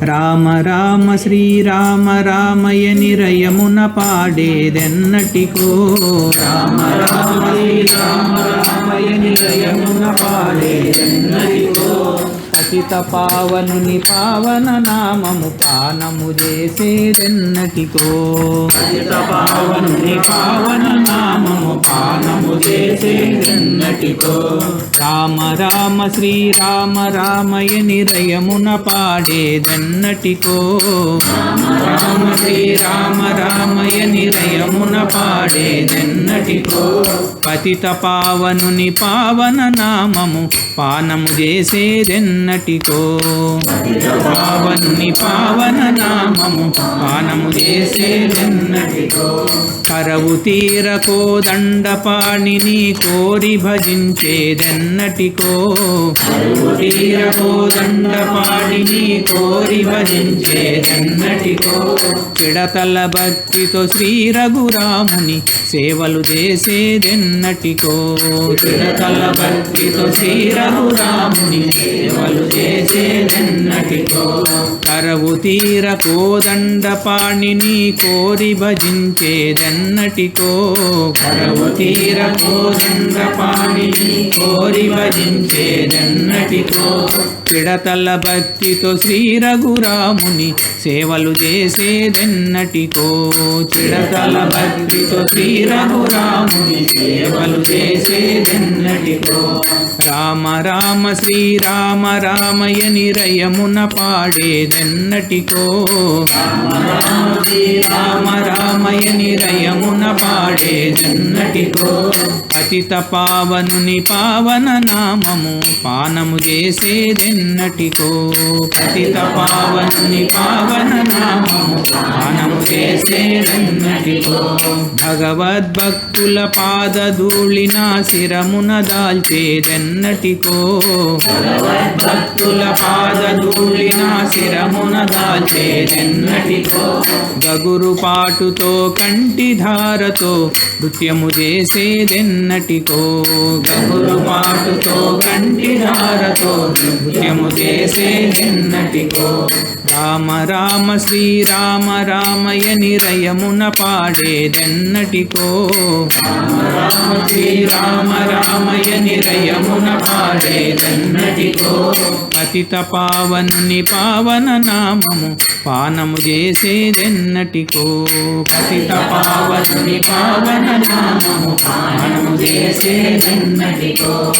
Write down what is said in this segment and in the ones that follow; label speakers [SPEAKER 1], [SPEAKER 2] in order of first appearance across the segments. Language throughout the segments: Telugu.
[SPEAKER 1] రామ రామ శ్రీరామ రామయని రయమున పాడేదెన్నటికో. రామ రామ శ్రీరామ రామయని రయమున పాడేదెన్నటికో. పతిత పావనుని పావన నామము పానము చేసేదెన్నటికో. పతిత పావనుని పావన నామము పానము చేసేదెన్నటికో. రామ రామ శ్రీరామ రామయని రయమున పాడేదెన్నటికో. రామ రామ శ్రీరామ రామయని రయమున పాడేదెన్నటికో. పతిత పావనుని పావన నామము పానము చేసేదెన్నటికో. పతిత పావనుని పావన నామము పానము చేసేదెన్నటికో. కరవు తీరకో దండపాణిని కోరి భజించేదెన్నటికో. కరవు తీరకో దండపాణిని కోరి భజించేదెన్నటికో. పిడతల భక్తితో శ్రీ రఘురాముని సేవలు చేసేదెన్నటికో. పిడతల భక్తితో శ్రీ రఘురాముని సేవలు చేసేదెన్నటికో. కరవు తీర కోదండపాణిని కోరి భజించేదెన్నటికో. కరవు తీర కోదండపాణిని కోరి భజించేదెన్నటికో. పిడతల భక్తితో శ్రీ రఘురాముని సేవలు చేసేదెన్నటికో. చిడతల భక్తితో శ్రీ రఘురాముని సేవలు చేసేదెన్నటికో. రామ రామ శ్రీరామ రామయని రయమున పాడేదెన్నటికో. రామ రామ శ్రీరామ రామయని రయమున పాడేదెన్నటికో. పతిత పావనుని పావన నామము పానము చేసేదెన్నటికో. పతిత పావనుని పావన నామము పానము చేసేదెన్నటికో. భగవద్భక్తుల పాదధూళిన శిరమున దాల్చేదెన్నటికో. భగవద్భక్తుల పాదధూళిన శిరమున దాల్చేదెన్నటికో. గగురు పాటుతో కంటి ధారతో నృత్యము చేసేదెన్నటికో. గగురు పాటుతో కంటి ధారతో నృత్యము చేసేదెన్నటికో. రామ రామ శ్రీరామ రామయని రయమున పాడేదెన్నటికో. రామ రామ శ్రీరామ రామయని రయమున పాడేదెన్నటికో. పతిత పావనుని పావన నామము పానము చేసేదెన్నటికో. పతిత పావనుని పావన నామము పానము చేసేదెన్నటికో.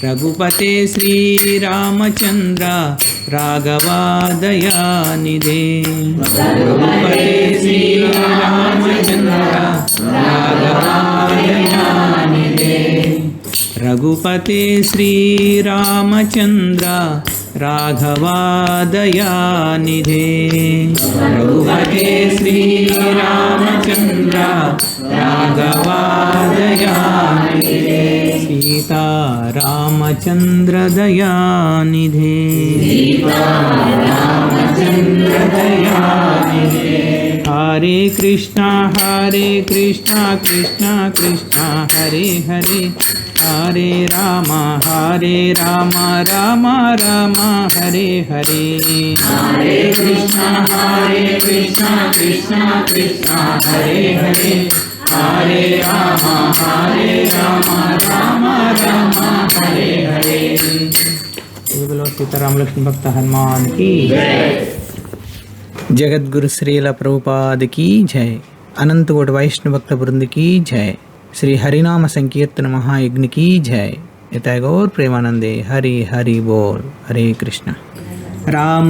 [SPEAKER 1] రఘుపతే శ్రీరామచంద్ర రాఘవాదయానిదే. రఘుపతే శ్రీరామచంద్ర రాఘవాదయానిదే. రఘుపతే శ్రీరామచంద్ర రాఘవాదయానిదే. రఘుపతే శ్రీరామచంద్ర రాఘవాదయానిదే. సీతారామచంద్ర దయానిధే. సీతారామచంద్ర దయానిధే. హరే కృష్ణ కృష్ణ కృష్ణ హరే హరే. హరే రామ రామ రామ హరే హరే. హరే కృష్ణ కృష్ణ కృష్ణ హరే హరే. హరే రామ రామ రామ హరే హరే. बोलो सीताराम लक्ष्मी भक्त हनुमान की जय. जगद्गुरु श्रील प्रभुपाद की जय. अनंत कोटि वैष्णव भक्त वृंद की जय. श्री हरिनाम संकीर्तन महायज्ञ की जय. यथा गौर प्रेमानंदे हरि हरि बोल. हरे कृष्ण. राम